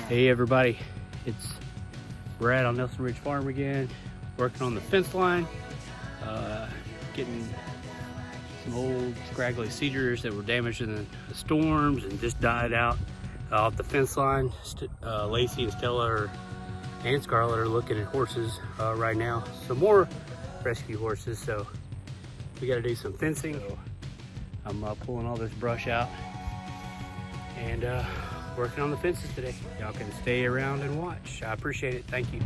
Hey everybody, it's Brad on Nelson Ridge Farm again, working on the fence line, getting some old scraggly cedars that were damaged in the storms and just died out off the fence line. Lacey and Stella and Scarlett are looking at horses right now, some more rescue horses, so we got to do some fencing. So I'm pulling all this brush out and working on the fences today. Y'all can stay around and watch. I appreciate it. Thank you.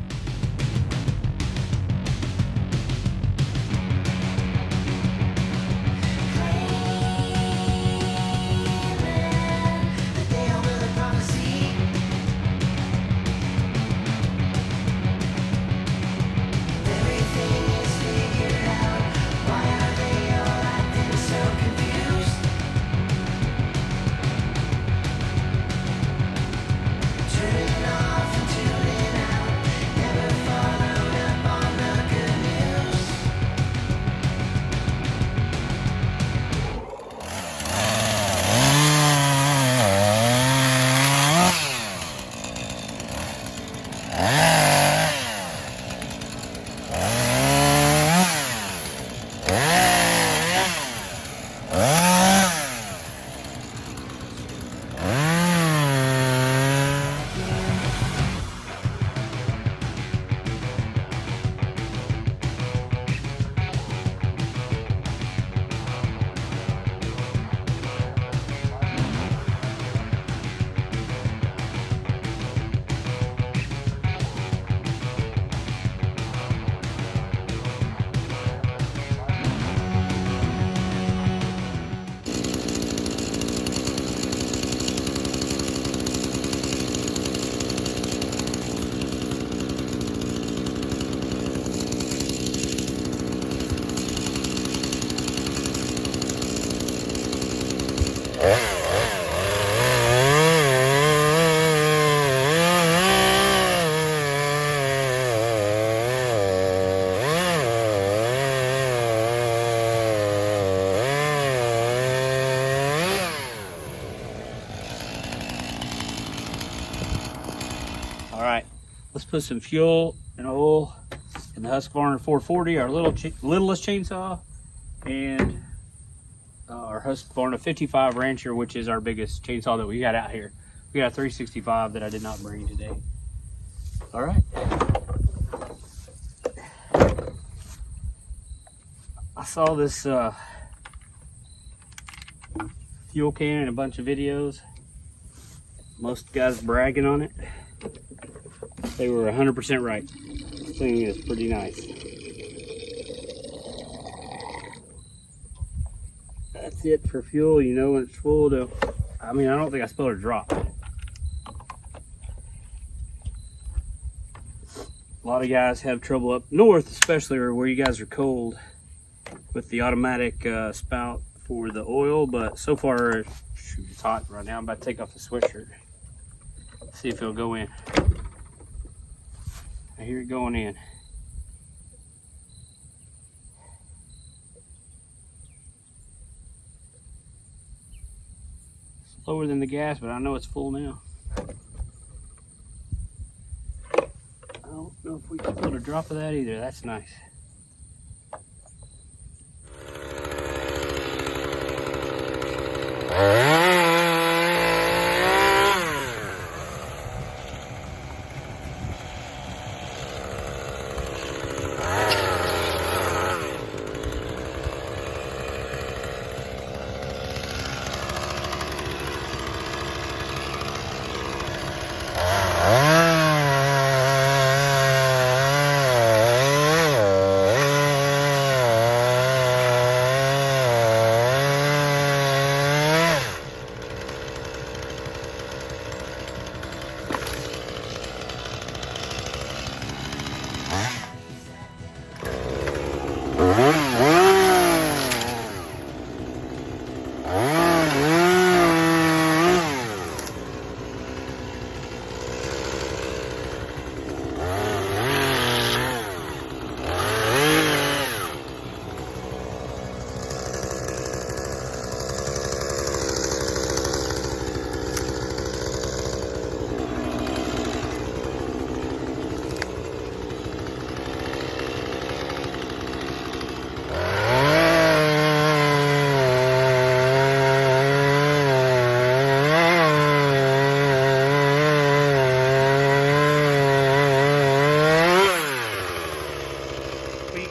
All right, let's put some fuel and oil in the Husqvarna 440, our littlest chainsaw, and our Husqvarna 55 Rancher, which is our biggest chainsaw that we got out here. We got a 365 that I did not bring today. All right. I saw this fuel can in a bunch of videos. Most guys bragging on it. They were 100% right. This thing is pretty nice. That's it for fuel. You know when it's full to, I mean, I don't think I spilled a drop. A lot of guys have trouble up north, especially where you guys are cold, with the automatic spout for the oil, but so far, shoot, it's hot right now. I'm about to take off the sweatshirt. See if it'll go in. I hear it going in. It's lower than the gas, but I know it's full now. I don't know if we can put a drop of that either. That's nice.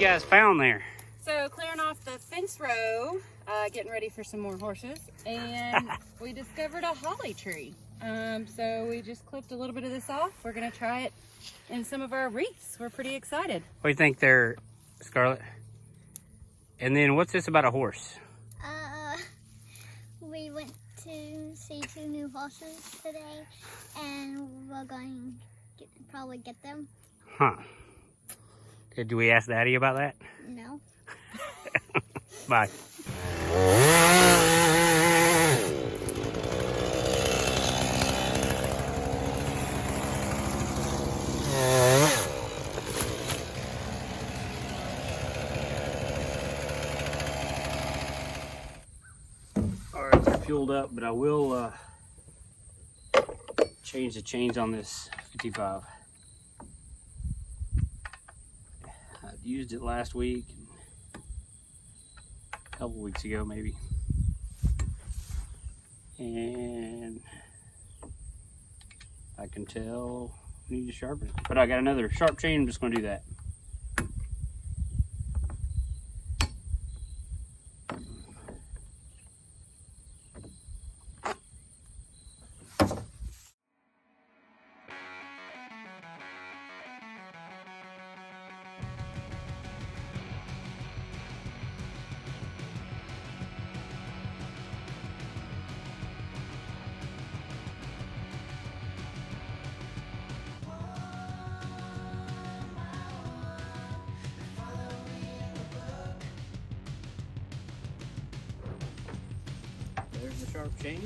guys found there? So clearing off the fence row, getting ready for some more horses, and we discovered a holly tree. So we just clipped a little bit of this off. We're gonna try it in some of our wreaths. We're pretty excited. What do you think there, Scarlett? And then what's this about a horse? We went to see 2 new horses today, and we're going to probably get them. Huh. Did we ask Daddy about that? No. Bye. Alright, they're fueled up, but I will change the chains on this 55. I used it last week, a couple weeks ago maybe, and I can tell we need to sharpen it. But I got another sharp chain, I'm just going to do that. There's the sharp chain.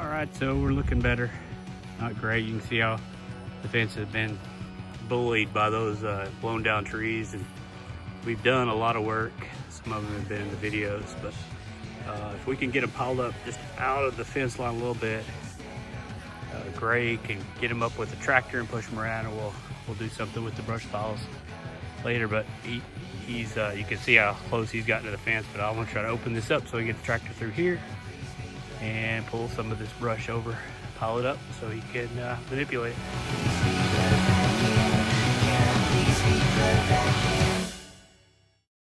Alright, so we're looking better. Not great. You can see how the fence has been bullied by those blown down trees, and we've done a lot of work. Some of them have been in the videos, but if we can get them piled up just out of the fence line a little bit, Gray can get them up with the tractor and push them around, and we'll do something with the brush piles later. But he's you can see how close he's gotten to the fence, but I want to try to open this up so we get the tractor through here and pull some of this brush over, pile it up so he can manipulate it.